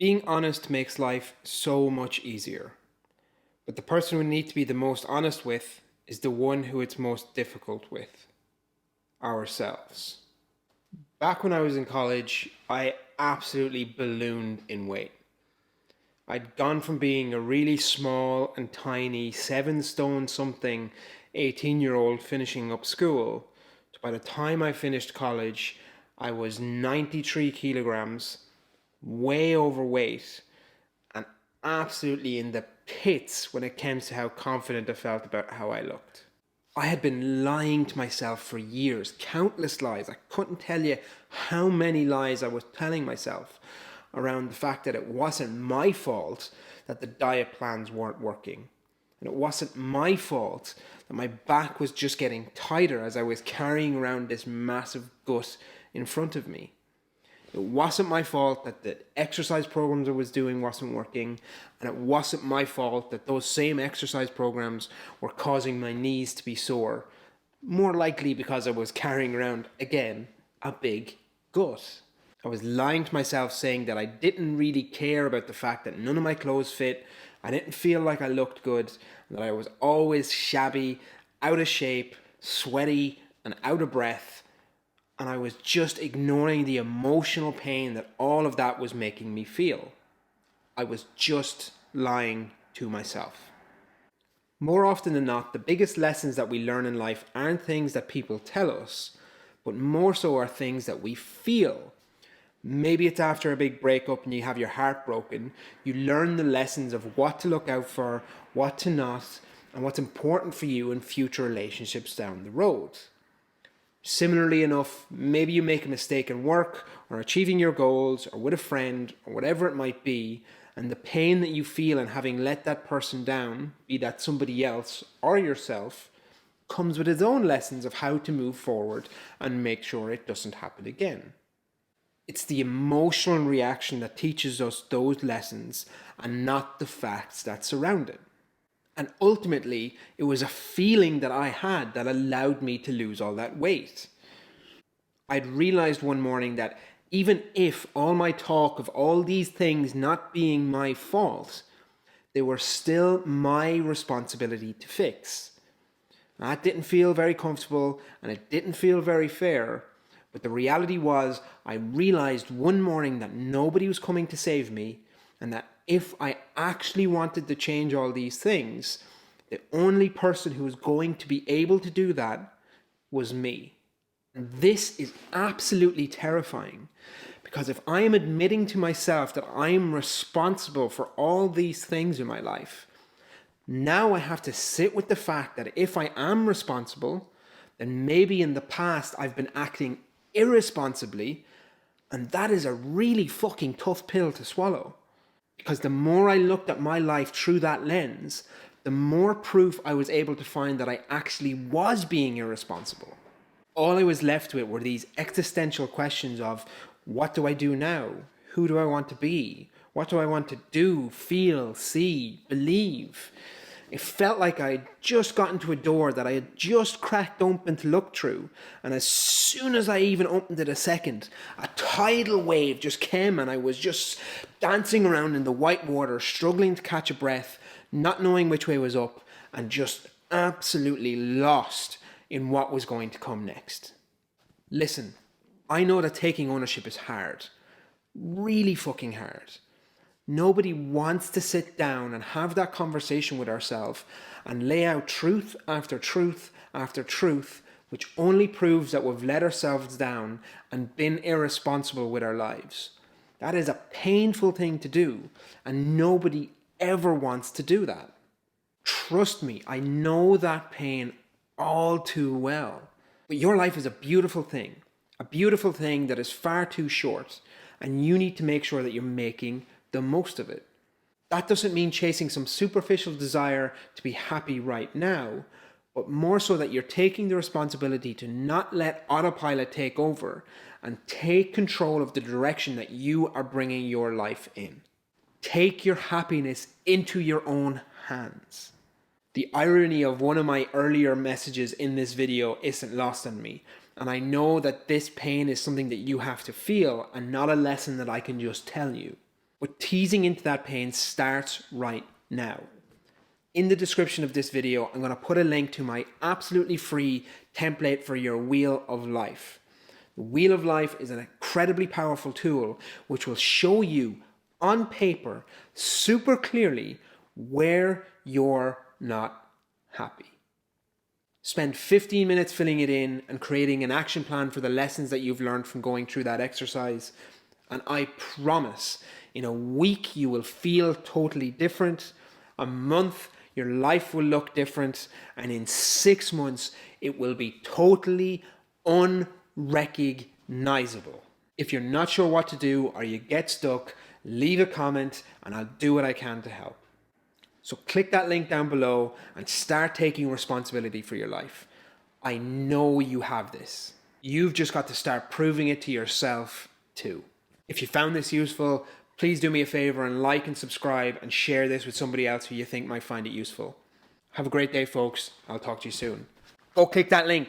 Being honest makes life so much easier. But the person we need to be the most honest with is the one who it's most difficult with: ourselves. Back when I was in college, I absolutely ballooned in weight. I'd gone from being a really small and tiny 7 stone something 18-year-old finishing up school to, by the time I finished college, I was 93 kilograms, way overweight, and absolutely in the pits when it came to how confident I felt about how I looked. I had been lying to myself for years, countless lies. I couldn't tell you how many lies I was telling myself around the fact that it wasn't my fault that the diet plans weren't working. And it wasn't my fault that my back was just getting tighter as I was carrying around this massive gut in front of me. It wasn't my fault that the exercise programs I was doing wasn't working, and it wasn't my fault that those same exercise programs were causing my knees to be sore, more likely because I was carrying around, again, a big gut. I was lying to myself saying that I didn't really care about the fact that none of my clothes fit, I didn't feel like I looked good, and that I was always shabby, out of shape, sweaty, and out of breath. And I was just ignoring the emotional pain that all of that was making me feel. I was just lying to myself. More often than not, the biggest lessons that we learn in life aren't things that people tell us, but more so are things that we feel. Maybe it's after a big breakup and you have your heart broken. You learn the lessons of what to look out for, what to not, and what's important for you in future relationships down the road. Similarly enough, maybe you make a mistake in work or achieving your goals or with a friend or whatever it might be, and the pain that you feel in having let that person down, be that somebody else or yourself, comes with its own lessons of how to move forward and make sure it doesn't happen again. It's the emotional reaction that teaches us those lessons and not the facts that surround it. And ultimately, it was a feeling that I had that allowed me to lose all that weight. I'd realized one morning that even if all my talk of all these things not being my fault, they were still my responsibility to fix. That didn't feel very comfortable and it didn't feel very fair, but the reality was I realized one morning that nobody was coming to save me, and that if I actually wanted to change all these things, the only person who was going to be able to do that was me. And this is absolutely terrifying, because if I am admitting to myself that I am responsible for all these things in my life, now I have to sit with the fact that if I am responsible, then maybe in the past I've been acting irresponsibly, and that is a really fucking tough pill to swallow. Because the more I looked at my life through that lens, the more proof I was able to find that I actually was being irresponsible. All I was left with were these existential questions of, what do I do now? Who do I want to be? What do I want to do, feel, see, believe? It felt like I had just gotten to a door that I had just cracked open to look through, and as soon as I even opened it a second, a tidal wave just came and I was just dancing around in the white water, struggling to catch a breath, not knowing which way was up, and just absolutely lost in what was going to come next. Listen, I know that taking ownership is hard, really fucking hard. Nobody wants to sit down and have that conversation with ourselves and lay out truth after truth after truth, which only proves that we've let ourselves down and been irresponsible with our lives. That is a painful thing to do, and nobody ever wants to do that. Trust me, I know that pain all too well. But your life is a beautiful thing that is far too short, and you need to make sure that you're making the most of it. That doesn't mean chasing some superficial desire to be happy right now, but more so that you're taking the responsibility to not let autopilot take over and take control of the direction that you are bringing your life in. Take your happiness into your own hands. The irony of one of my earlier messages in this video isn't lost on me, and I know that this pain is something that you have to feel and not a lesson that I can just tell you. But teasing into that pain starts right now. In the description of this video, I'm going to put a link to my absolutely free template for your Wheel of Life. The Wheel of Life is an incredibly powerful tool which will show you on paper super clearly where you're not happy. Spend 15 minutes filling it in and creating an action plan for the lessons that you've learned from going through that exercise. And I promise, in a week you will feel totally different. A month, your life will look different. And in 6 months, it will be totally unrecognizable. If you're not sure what to do or you get stuck, leave a comment and I'll do what I can to help. So click that link down below and start taking responsibility for your life. I know you have this. You've just got to start proving it to yourself too. If you found this useful, please do me a favor and like and subscribe and share this with somebody else who you think might find it useful. Have a great day, folks. I'll talk to you soon. Go click that link.